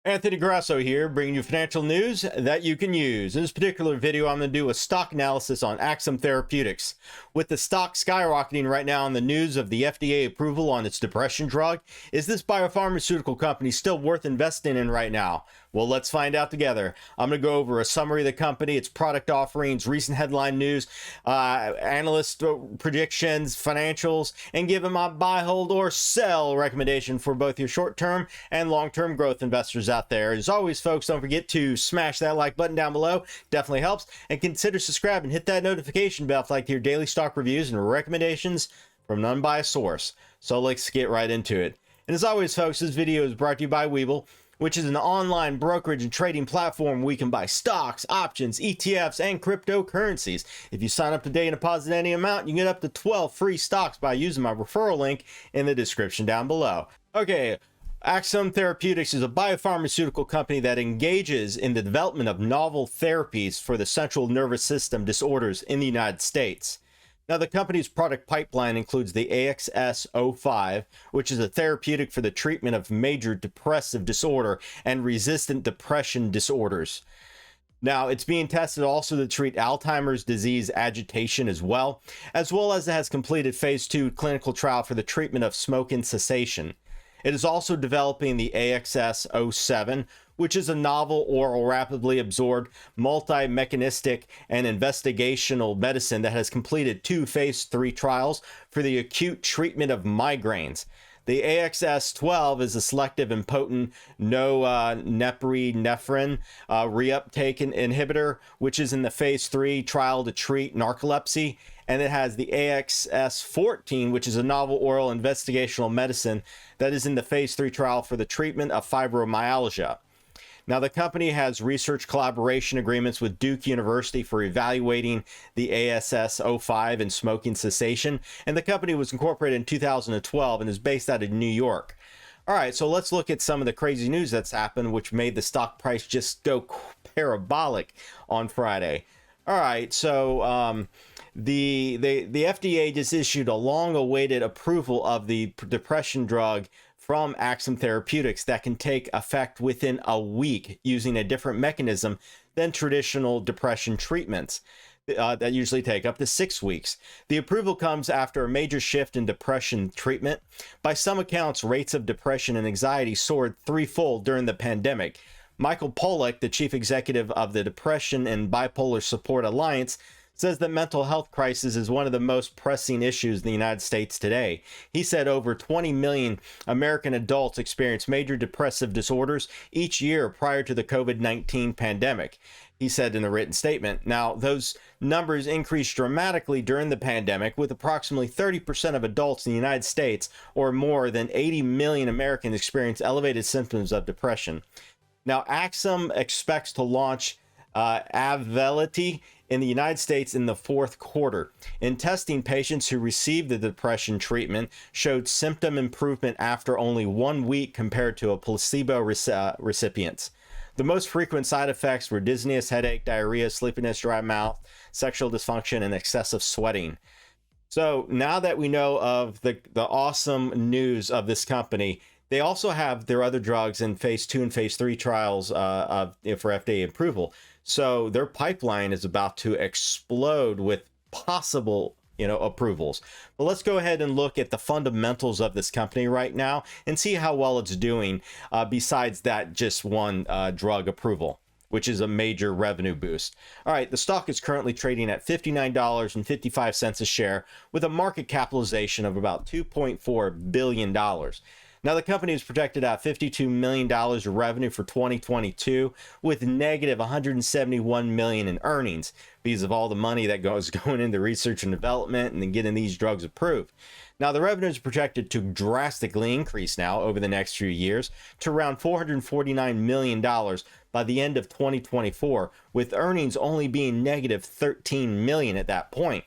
Anthony Grasso here, bringing you financial news that you can use. In this particular video, I'm going to do a stock analysis on Axsome Therapeutics. With the stock skyrocketing right now on the news of the FDA approval on its depression drug, is this biopharmaceutical company still worth investing in right now? Well, let's find out together. I'm going to go over a summary of the company, its product offerings, recent headline news, analyst predictions, financials, and give them my buy, hold, or sell recommendation for both your short-term and long-term growth investors out there. As always, folks, don't forget to smash that like button down below. Definitely helps. And consider subscribing. Hit that notification bell if you like to hear daily stock reviews and recommendations from an unbiased source. So let's get right into it. And as always, folks, this video is brought to you by Webull, which is an online brokerage and trading platform where you can buy stocks, options, ETFs, and cryptocurrencies. If you sign up today and deposit any amount, you can get up to 12 free stocks by using my referral link in the description down below. Okay, Axsome Therapeutics is a biopharmaceutical company that engages in the development of novel therapies for the central nervous system disorders in the United States. Now, the company's product pipeline includes the AXS05, which is a therapeutic for the treatment of major depressive disorder and resistant depression disorders. Now, it's being tested also to treat Alzheimer's disease agitation as well as it has completed phase 2 clinical trial for the treatment of smoking cessation. It is also developing the AXS07, which is a novel oral rapidly absorbed multi-mechanistic and investigational medicine that has completed 2 phase 3 trials for the acute treatment of migraines. The AXS12 is a selective and potent norepinephrine reuptake inhibitor, which is in the phase 3 trial to treat narcolepsy. And it has the AXS14, which is a novel oral investigational medicine that is in the phase 3 trial for the treatment of fibromyalgia. Now, the company has research collaboration agreements with Duke University for evaluating the AXS05 in smoking cessation, and the company was incorporated in 2012 and is based out of New York. All right, so let's look at some of the crazy news that's happened, which made the stock price just go parabolic on Friday. All right, so the FDA just issued a long-awaited approval of the depression drug from Axsome Therapeutics that can take effect within a week using a different mechanism than traditional depression treatments that usually take up to 6 weeks. The approval comes after a major shift in depression treatment. By some accounts, rates of depression and anxiety soared threefold during the pandemic. Michael Pollack, the chief executive of the Depression and Bipolar Support Alliance, says that mental health crisis is one of the most pressing issues in the United States today. He said over 20 million American adults experience major depressive disorders each year prior to the COVID-19 pandemic, he said in a written statement. Now, those numbers increased dramatically during the pandemic, with approximately 30% of adults in the United States, or more than 80 million Americans, experience elevated symptoms of depression. Now, Axsome expects to launch Auvelity in the United States in the fourth quarter. In testing, patients who received the depression treatment showed symptom improvement after only 1 week compared to a placebo recipients. The most frequent side effects were dizziness, headache, diarrhea, sleepiness, dry mouth, sexual dysfunction, and excessive sweating. So now that we know of the awesome news of this company, they also have their other drugs in phase 2 and phase 3 trials for FDA approval. So their pipeline is about to explode with possible, approvals. But let's go ahead and look at the fundamentals of this company right now and see how well it's doing besides that just one drug approval, which is a major revenue boost. All right, the stock is currently trading at $59.55 a share with a market capitalization of about $2.4 billion. Now, the company is projected at $52 million of revenue for 2022 with negative $171 million in earnings because of all the money that goes going into research and development and then getting these drugs approved. Now, the revenue is projected to drastically increase now over the next few years to around $449 million by the end of 2024, with earnings only being negative $13 million at that point.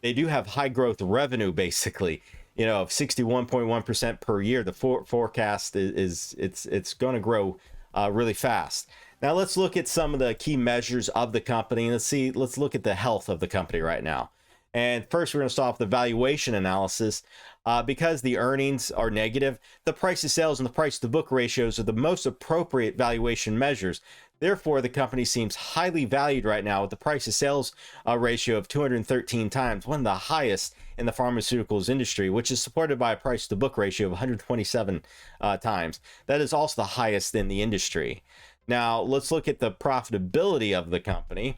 They do have high growth revenue, basically. Of 61.1% per year. The forecast it's going to grow really fast. Now let's look at some of the key measures of the company. Let's look at the health of the company right now. And first, we're going to start off the valuation analysis. Because the earnings are negative, the price to sales and the price to book ratios are the most appropriate valuation measures. Therefore, the company seems highly valued right now with the price to sales ratio of 213 times, one of the highest in the pharmaceuticals industry, which is supported by a price to book ratio of 127 times. That is also the highest in the industry. Now, let's look at the profitability of the company.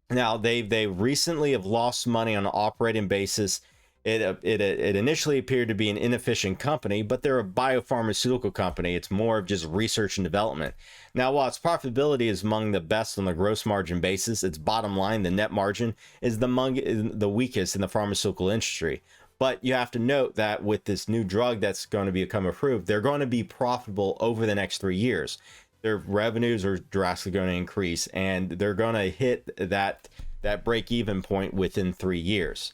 Now, they recently have lost money on an operating basis. It initially appeared to be an inefficient company, but they're a biopharmaceutical company. It's more of just research and development. Now, while its profitability is among the best on the gross margin basis, its bottom line, the net margin, is the weakest in the pharmaceutical industry. But you have to note that with this new drug that's going to become approved, they're going to be profitable over the next 3 years. Their revenues are drastically going to increase, and they're going to hit that break-even point within 3 years.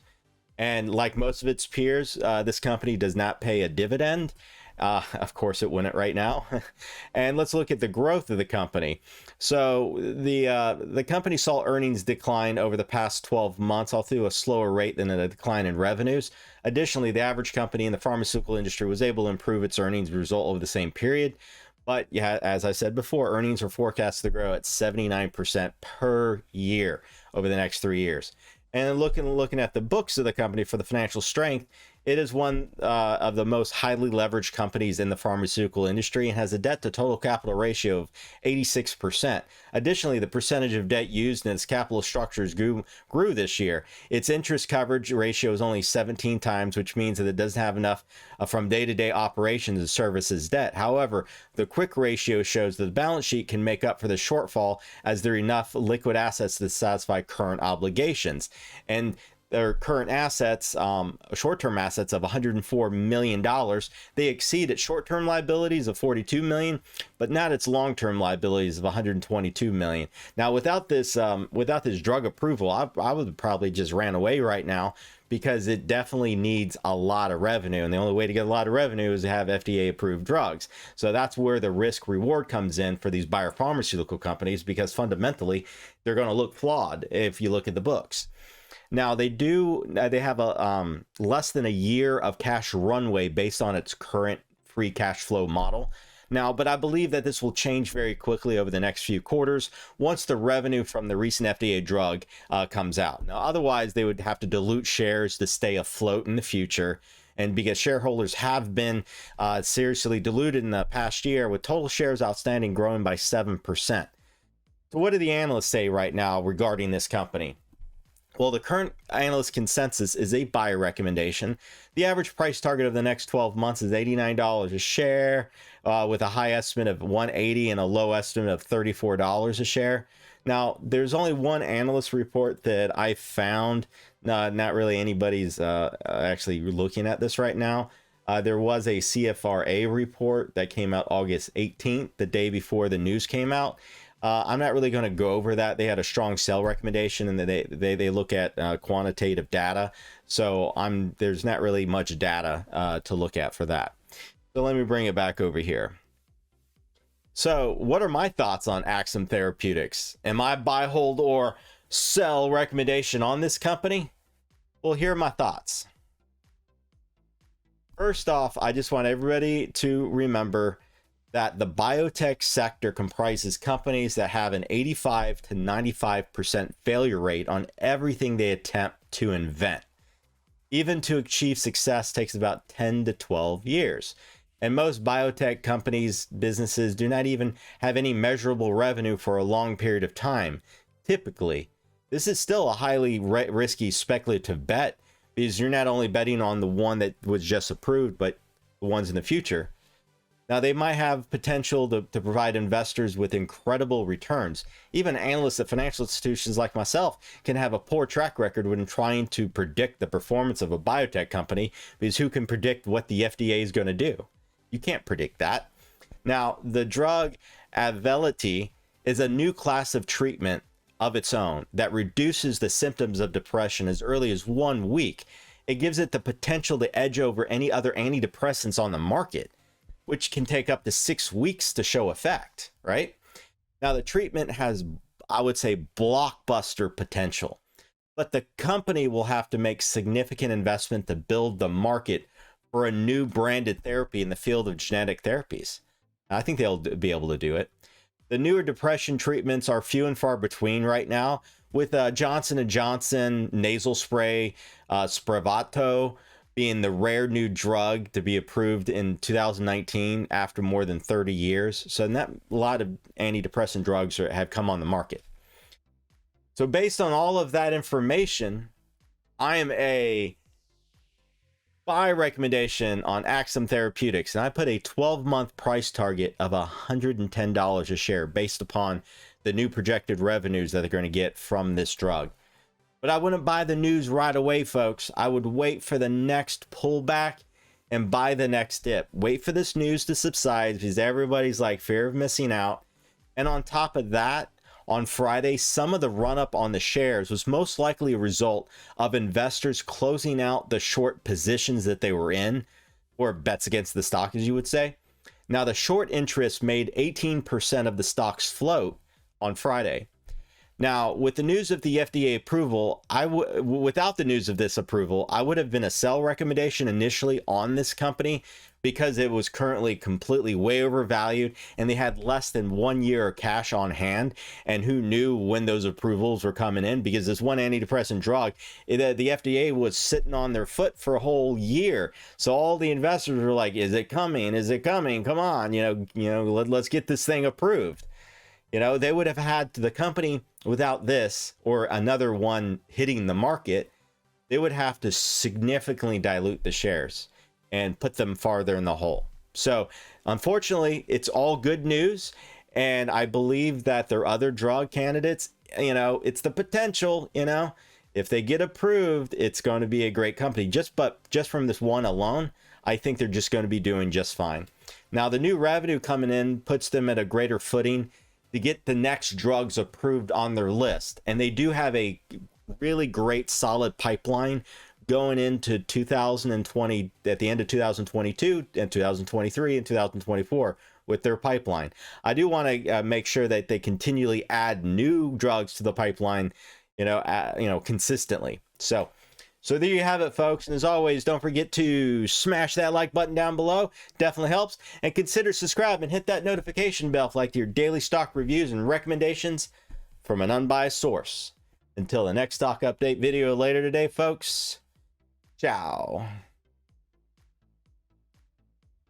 And like most of its peers, this company does not pay a dividend. Of course, it wouldn't right now. And let's look at the growth of the company. So the company saw earnings decline over the past 12 months, although a slower rate than a decline in revenues. Additionally, the average company in the pharmaceutical industry was able to improve its earnings result over the same period. But yeah, as I said before, earnings are forecast to grow at 79% per year over the next 3 years. And looking at the books of the company for the financial strength, it is one of the most highly leveraged companies in the pharmaceutical industry and has a debt to total capital ratio of 86%. Additionally, the percentage of debt used in its capital structures grew this year. Its interest coverage ratio is only 17 times, which means that it doesn't have enough from day-to-day operations to service its debt. However, the quick ratio shows that the balance sheet can make up for the shortfall as there are enough liquid assets to satisfy current obligations. And their current assets, short-term assets of $104 million, they exceed its short-term liabilities of $42 million, but not its long-term liabilities of $122 million. Now, without this drug approval, I would probably just ran away right now, because it definitely needs a lot of revenue, and the only way to get a lot of revenue is to have FDA approved drugs. So that's where the risk reward comes in for these biopharmaceutical companies, because fundamentally they're going to look flawed if you look at the books. Now they have a less than a year of cash runway based on its current free cash flow model. Now, but I believe that this will change very quickly over the next few quarters once the revenue from the recent FDA drug comes out. Now, otherwise they would have to dilute shares to stay afloat in the future. And because shareholders have been seriously diluted in the past year, with total shares outstanding growing by 7%. So what do the analysts say right now regarding this company? Well, the current analyst consensus is a buy recommendation. The average price target of the next 12 months is $89 a share, with a high estimate of $180 and a low estimate of $34 a share. Now, there's only one analyst report that I found. Not really anybody's actually looking at this right now. There was a CFRA report that came out August 18th, the day before the news came out. I'm not really going to go over that. They had a strong sell recommendation, and they look at quantitative data. So there's not really much data to look at for that. So let me bring it back over here. So what are my thoughts on Axsome Therapeutics? Am I buy, hold, or sell recommendation on this company? Well, here are my thoughts. First off, I just want everybody to remember that the biotech sector comprises companies that have an 85 to 95% failure rate on everything they attempt to invent. Even to achieve success takes about 10 to 12 years. And most biotech companies, businesses do not even have any measurable revenue for a long period of time. Typically, this is still a highly risky speculative bet, because you're not only betting on the one that was just approved, but the ones in the future. Now, they might have potential to provide investors with incredible returns. Even analysts at financial institutions like myself can have a poor track record when trying to predict the performance of a biotech company, because who can predict what the FDA is going to do? You can't predict that. Now, the drug Auvelity is a new class of treatment of its own that reduces the symptoms of depression as early as 1 week. It gives it the potential to edge over any other antidepressants on the market, which can take up to 6 weeks to show effect, right? Now, the treatment has, I would say, blockbuster potential. but the company will have to make significant investment to build the market for a new branded therapy in the field of genetic therapies. I think they'll be able to do it. The newer depression treatments are few and far between right now, with Johnson & Johnson nasal spray, Spravato, being the rare new drug to be approved in 2019 after more than 30 years. So a lot of antidepressant drugs have come on the market. So based on all of that information, I am a buy recommendation on Axsome Therapeutics, and I put a 12-month price target of $110 a share based upon the new projected revenues that they're going to get from this drug. But I wouldn't buy the news right away, folks. I would wait for the next pullback and buy the next dip. Wait for this news to subside because everybody's like fear of missing out. And on top of that, on Friday, some of the run-up on the shares was most likely a result of investors closing out the short positions that they were in, or bets against the stock, as you would say. Now, the short interest made 18% of the stock's float on Friday. Now, with the news of the FDA approval, without the news of this approval, I would have been a sell recommendation initially on this company because it was currently completely way overvalued and they had less than 1 year of cash on hand. And who knew when those approvals were coming in? Because this one antidepressant drug, the FDA was sitting on their foot for a whole year. So all the investors were like, is it coming? Is it coming? Come on, let's get this thing approved. They would have had the company without this or another one hitting the market, they would have to significantly dilute the shares and put them farther in the hole. So unfortunately, it's all good news. And I believe that their other drug candidates, it's the potential, if they get approved, it's going to be a great company. Just from this one alone, I think they're just going to be doing just fine. Now, the new revenue coming in puts them at a greater footing to get the next drugs approved on their list. And they do have a really great solid pipeline going into 2020, at the end of 2022 and 2023 and 2024 with their pipeline. I do want to make sure that they continually add new drugs to the pipeline, consistently. So there you have it, folks. And as always, don't forget to smash that like button down below. Definitely helps. And consider subscribing and hit that notification bell for your daily stock reviews and recommendations from an unbiased source. Until the next stock update video later today, folks. Ciao.